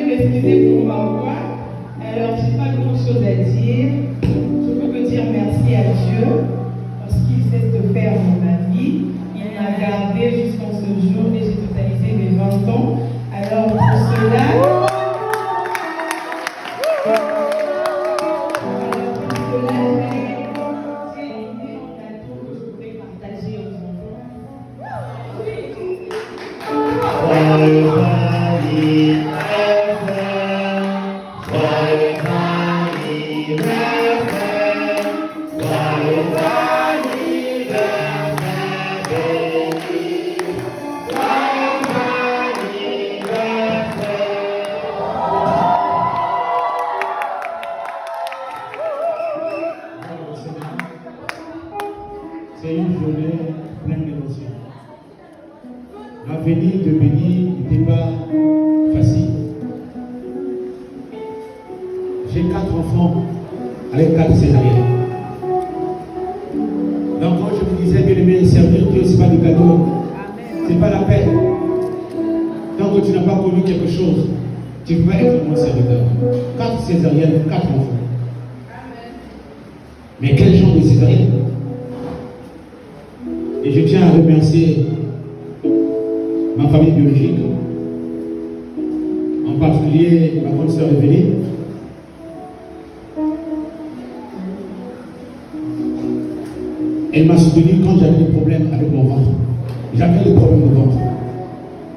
m'excuser pour ma voix. Alors, je n'ai pas grand-chose à dire. Je peux que dire merci à Dieu pour ce qu'il cesse de faire dans ma vie. Il m'a gardé jusqu'en ce jour et j'ai totalisé mes 20 ans. Alors, pour cela, c'est une journée pleine d'émotions. La venue de Béni n'était pas facile. J'ai 4 enfants avec 4 césariennes. Donc quand je vous disais que les servir Dieu, ce n'est pas du cadeau, ce n'est pas la peine. Tant que tu n'as pas connu quelque chose, tu peux être mon serviteur. 4 césariennes, 4 enfants. Mais quel genre de césarienne? Et je tiens à remercier ma famille biologique, en particulier ma grande sœur Evelyne. Elle m'a soutenu quand j'avais des problèmes avec mon ventre. J'avais des problèmes de ventre.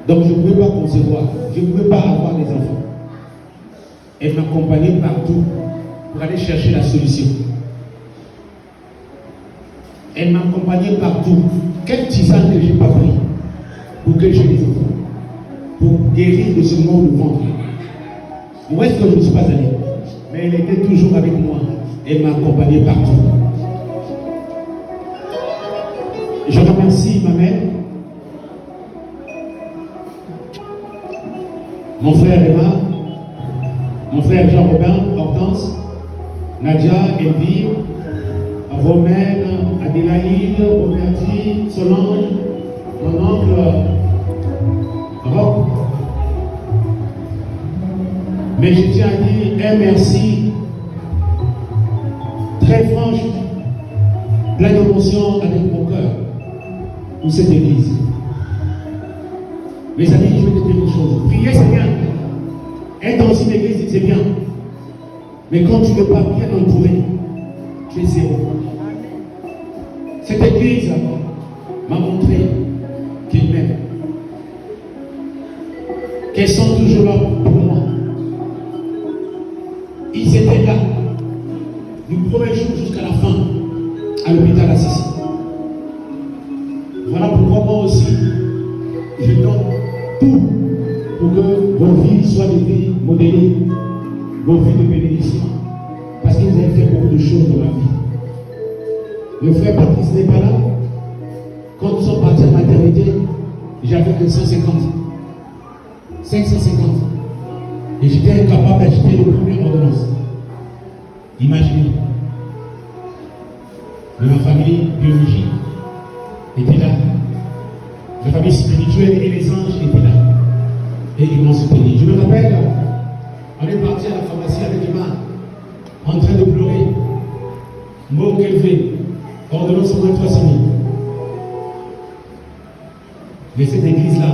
Donc je ne pouvais pas concevoir, je ne pouvais pas avoir des enfants. Elle m'accompagnait partout pour aller chercher la solution. Elle m'accompagnait partout. Quelle tisane que je n'ai pas pris pour que j'ai des enfants, pour guérir de ce mal de ventre. Où est-ce que je ne suis pas allé? Mais elle était toujours avec moi. Elle m'a accompagné partout. Je remercie ma mère, mon frère Emma, mon frère Jean-Robin, Hortense, Nadia, Elvire, Romaine, Adélaïde, Roberti, Solange, mon oncle Rob. Mais je tiens à dire un merci très franche, plein d'émotion avec mon cœur pour cette église. Mes amis, je vais te dire une chose. Prier, c'est bien. Être dans une église, c'est bien. Mais quand tu ne peux pas bien entouré, tu es zéro. Cette église m'a montré qu'ils m'aiment, qu'elles sont toujours là pour moi. Ils étaient là du premier jour jusqu'à la fin à l'hôpital Assisi. Voilà pourquoi moi aussi je donne tout pour que vos vies soient des vies modélées, vos vies de bénédiction, parce qu'ils ont fait beaucoup de choses dans la vie. Le frère Patrice n'est pas là. Quand nous sommes partis à la maternité, j'avais que 150. 550. Et j'étais incapable d'acheter le premier ordonnance. Imaginez. Mais ma famille biologique était là. La famille spirituelle et les anges étaient là. Et ils m'ont soutenu. Je me rappelle, on est parti à la pharmacie avec Emma, en train de pleurer. Mot élevé. Ordonnance au moins 300 000. Mais cette église-là,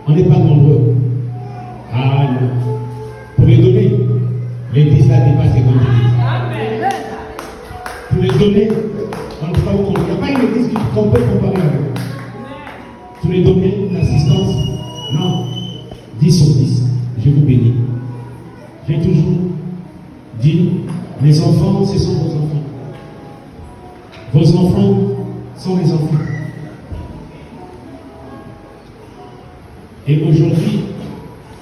on n'est pas nombreux. Ah non. Pour les donner, l'église-là dépasse les grandes églises. Pour les donner, on ne peut pas vous comprendre. Il n'y a pas une église qu'on peut comparer avec. Pour les donner, l'assistance, non. 10 sur 10. Je vous bénis. J'ai toujours dit, mes enfants, ce sont vos enfants. Vos enfants sont mes enfants. Et aujourd'hui,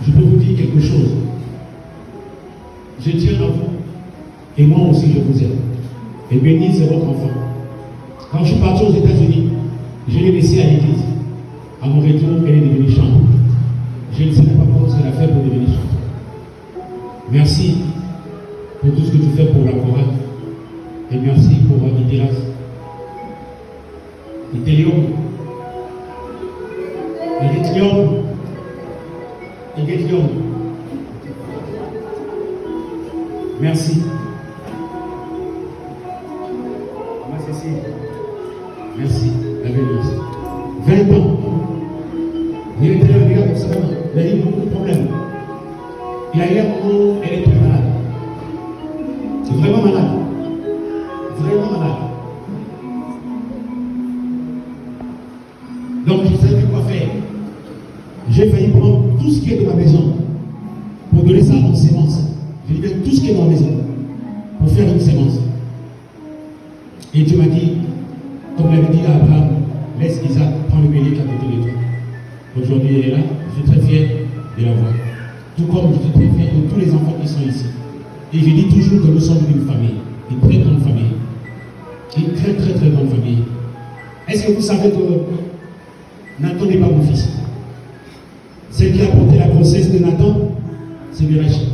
je peux vous dire quelque chose. Je tiens à vous. Et moi aussi, je vous aime. Et béni, c'est votre enfant. Quand je suis parti aux États-Unis, je l'ai laissé à l'église. À mon retour, elle est devenue chanteuse. Je ne sais pas comment ce qu'elle a fait pour devenir chanteuse. Merci pour tout ce que tu fais pour la chorale. Et merci pour Idélas. Idélium. Il est young. Il est young. Merci. Maman Cécile. Merci. La bénédiction. 20 ans. Il était là, regarde comme ça. Il a eu beaucoup de problèmes. Il a eu un moment, elle est très malade. C'est vraiment malade. Vraiment malade. Donc je ne savais pas quoi faire. J'ai failli prendre tout ce qui est de ma maison pour donner ça en sémence. J'ai dit tout ce qui est dans la maison pour faire une sémence. Et Dieu m'a dit, comme l'avait dit à Abraham, laisse Isaac prendre le bélier qui est à côté de toi. Aujourd'hui, elle est là. Je suis très fier de la voir. Tout comme je suis très fier de tous les enfants qui sont ici. Et je dis toujours que nous sommes une famille, une très grande famille. Une très très très grande famille. Est-ce que vous savez que Nathan n'est pas mon fils? Celle qui a porté la grossesse de Nathan, c'est Bérachi.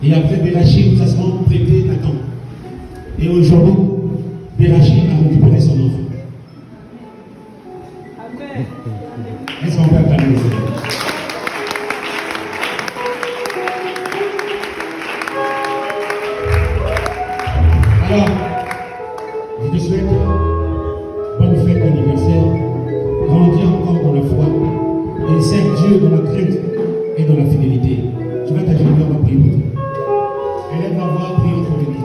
Et après Bérachi, nous avons prêté Nathan. Et aujourd'hui, Bérachi a récupéré son enfant. Amen. Est-ce qu'on peut acclamer le Seigneur? Alors, je te souhaite bonne fête d'anniversaire, grandir encore dans la foi et servir Dieu dans la crainte et dans la fidélité. Tu vas t'ajuster, on va prier pour toi. Élève la voix, prions pour l'église.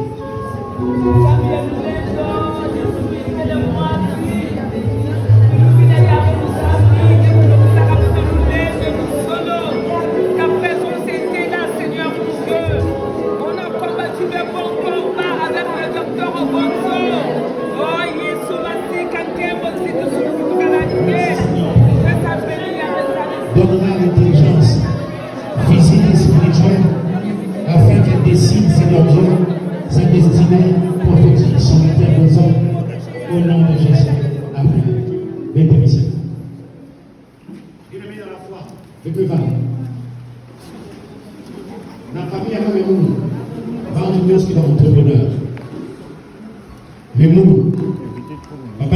Donnera l'intelligence physique et spirituelle afin qu'elle décide, Seigneur Dieu, sa destinée prophétique sur la terre des hommes au nom de Jésus. Amen. Bénédiction. Bien-aimé dans la foi, je peux parler. La famille à Cameroun va en Dieu qui va entrepreneur. Le monde, papa